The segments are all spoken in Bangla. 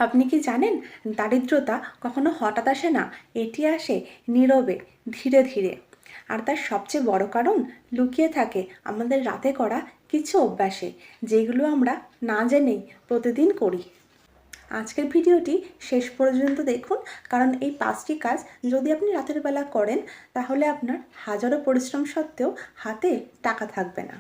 আপনি কি জানেন দারিদ্রতা কখনো হঠাৎ আসে না, এটি আসে নীরবে, ধীরে ধীরে। আর তার সবচেয়ে বড় কারণ লুকিয়ে থাকে আমাদের রাতে করা কিছু অভ্যাসে, যেগুলো আমরা না জেনেই প্রতিদিন করি। আজকের ভিডিওটি শেষ পর্যন্ত দেখুন, কারণ এই 5টি কাজ যদি আপনি রাতের বেলা করেন তাহলে আপনার হাজারো পরিশ্রম সত্ত্বেও হাতে টাকা থাকবে না।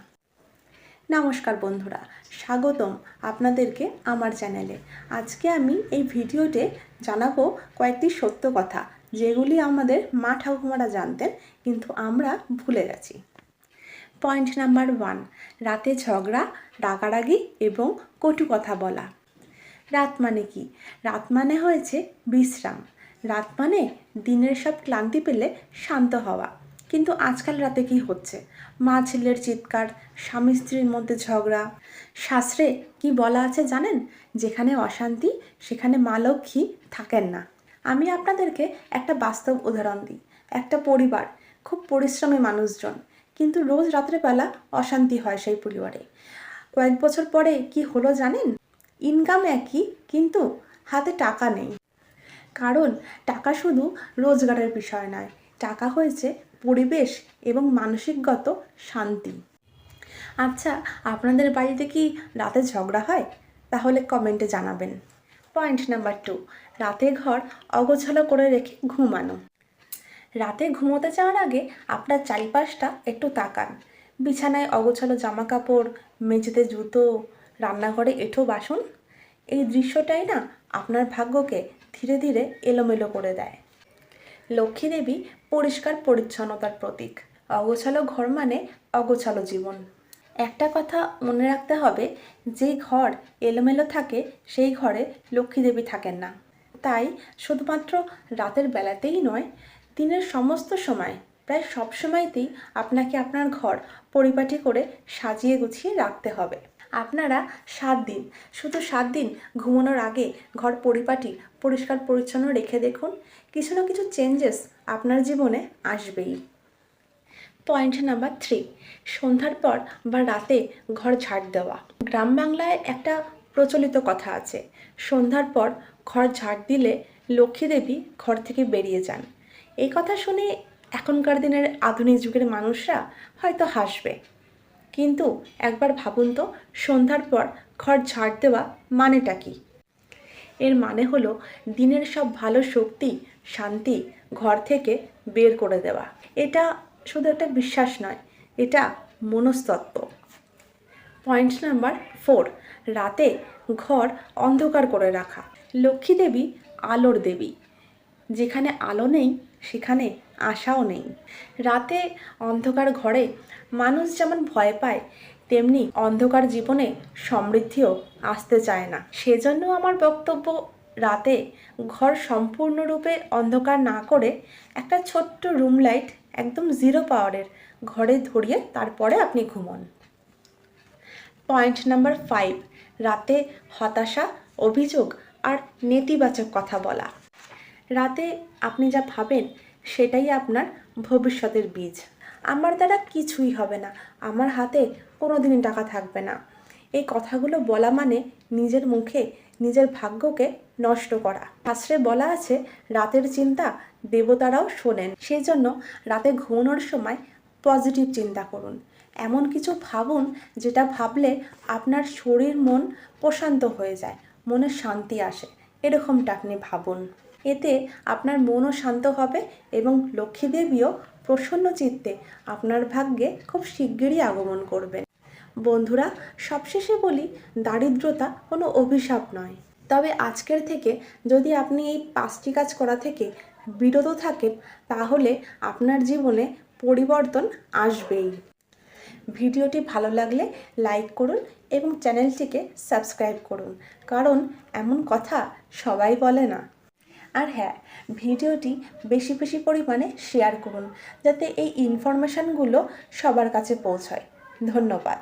নমস্কার বন্ধুরা, স্বাগতম আপনাদেরকে আমার চ্যানেলে। আজকে আমি এই ভিডিওতে জানাবো কয়েকটি সত্য কথা, যেগুলি আমাদের মা ঠাকুমারা জানতেন কিন্তু আমরা ভুলে গেছি। পয়েন্ট নাম্বার 1, রাতে ঝগড়া, রাগারাগি এবং কটু কথা বলা। রাত মানে কি? রাত মানে হয়েছে বিশ্রাম। রাত মানে দিনের সব ক্লান্তি পেলে শান্ত হওয়া। কিন্তু আজকাল রাতে কি হচ্ছে? মা ছেলের চিৎকার, স্বামী স্ত্রীর মধ্যে ঝগড়া। শাস্ত্রে কি বলা আছে জানেন? যেখানে অশান্তি সেখানে মা লক্ষ্মী থাকেন না। আমি আপনাদেরকে একটা বাস্তব উদাহরণ দিই। একটা পরিবার, খুব পরিশ্রমী মানুষজন, কিন্তু রোজ রাত্রেবেলা অশান্তি হয় সেই পরিবারে। কয়েক বছর পরে কি হলো জানেন? ইনকাম একই, কিন্তু হাতে টাকা নেই। কারণ টাকা শুধু রোজগারের বিষয় নয়, টাকা হয়েছে পরিবেশ এবং মানসিকগত শান্তি। আচ্ছা, আপনাদের বাড়িতে কি রাতে ঝগড়া হয়? তাহলে কমেন্টে জানাবেন। পয়েন্ট নাম্বার 2, রাতে ঘর অগোছালো করে রেখে ঘুমানো। রাতে ঘুমোতে যাওয়ার আগে আপনার চারিপাশটা একটু তাকান। বিছানায় অগোছালো জামা কাপড়, মেঝেতে জুতো, রান্নাঘরে এঁঠো বাসন। এই দৃশ্যটাই না আপনার ভাগ্যকে ধীরে ধীরে এলোমেলো করে দেয়। লক্ষ্মী দেবী পরিষ্কার পরিচ্ছন্নতার প্রতীক। অগোছালো ঘর মানে অগোছালো জীবন। একটা কথা মনে রাখতে হবে, যে ঘর এলোমেলো থাকে সেই ঘরে লক্ষ্মী দেবী থাকেন না। তাই শুধুমাত্র রাতের বেলাতেই নয়, দিনের সমস্ত সময়, প্রায় সব সময়তেই আপনাকে আপনার ঘর পরিপাটি করে সাজিয়ে গুছিয়ে রাখতে হবে। আপনারা 7 দিন, শুধু 7 দিন ঘুমানোর আগে ঘর পরিপাটি পরিষ্কার পরিচ্ছন্ন রেখে দেখুন, কিছু না কিছু চেঞ্জেস আপনার জীবনে আসবেই। পয়েন্ট নাম্বার 3, সন্ধ্যার পর বা রাতে ঘর ঝাড় দেওয়া। গ্রাম বাংলায় একটা প্রচলিত কথা আছে, সন্ধ্যার পর ঘর ঝাড় দিলে লক্ষ্মী দেবী ঘর থেকে বেরিয়ে যান। এই কথা শুনে এখনকার দিনের আধুনিক যুগের মানুষরা হয়তো হাসবে, কিন্তু একবার ভাবুন তো, সন্ধ্যার পর ঘর ঝাড় দেওয়া মানেটা কি? এর মানে হলো দিনের সব ভালো শক্তি, শান্তি ঘর থেকে বের করে দেওয়া। এটা শুধু একটা বিশ্বাস নয়, এটা মনস্তত্ত্ব। পয়েন্ট নাম্বার 4, রাতে ঘর অন্ধকার করে রাখা। লক্ষ্মী দেবী আলোর দেবী। যেখানে আলো নেই সেখানে আশাও নেই। রাতে অন্ধকার ঘরে মানুষ যেমন ভয় পায়, তেমনি অন্ধকার জীবনে সমৃদ্ধিও আসতে চায় না। সেজন্য আমার বক্তব্য, রাতে ঘর সম্পূর্ণরূপে অন্ধকার না করে একটা ছোট্ট রুম লাইট, একদম 0 পাওয়ারের ঘরে ধরিয়ে তারপরে আপনি ঘুমোন। পয়েন্ট নাম্বার 5, রাতে হতাশা, অভিযোগ আর নেতিবাচক কথা বলা। রাতে আপনি যা ভাবেন সেটাই আপনার ভবিষ্যতের বীজ। আমার দ্বারা কিছুই হবে না, আমার হাতে কোনো দিনই টাকা থাকবে না, এই কথাগুলো বলা মানে নিজের মুখে নিজের ভাগ্যকে নষ্ট করা। শাস্ত্রে বলা আছে, রাতের চিন্তা দেবতারাও শোনেন। সেই জন্য রাতে ঘুমানোর সময় পজিটিভ চিন্তা করুন। এমন কিছু ভাবুন যেটা ভাবলে আপনার শরীর মন প্রশান্ত হয়ে যায়, মনে শান্তি আসে, এরকমটা আপনি ভাবুন। এতে আপনার মনও শান্ত হবে এবং লক্ষ্মী দেবীও প্রসন্ন চিত্তে আপনার ভাগ্যে খুব শিগগিরই আগমন করবেন। বন্ধুরা, সবশেষে বলি, দারিদ্রতা কোনো অভিশাপ নয়। তবে আজকের থেকে যদি আপনি এই 5টি কাজ করা থেকে বিরত থাকেন, তাহলে আপনার জীবনে পরিবর্তন আসবেই। ভিডিওটি ভালো লাগলে লাইক করুন এবং চ্যানেলটিকে সাবস্ক্রাইব করুন, কারণ এমন কথা সবাই বলে না। আর হ্যাঁ, ভিডিওটি বেশি বেশি পরিমাণে শেয়ার করুন, যাতে এই ইনফরমেশানগুলো সবার কাছে পৌঁছায়। ধন্যবাদ।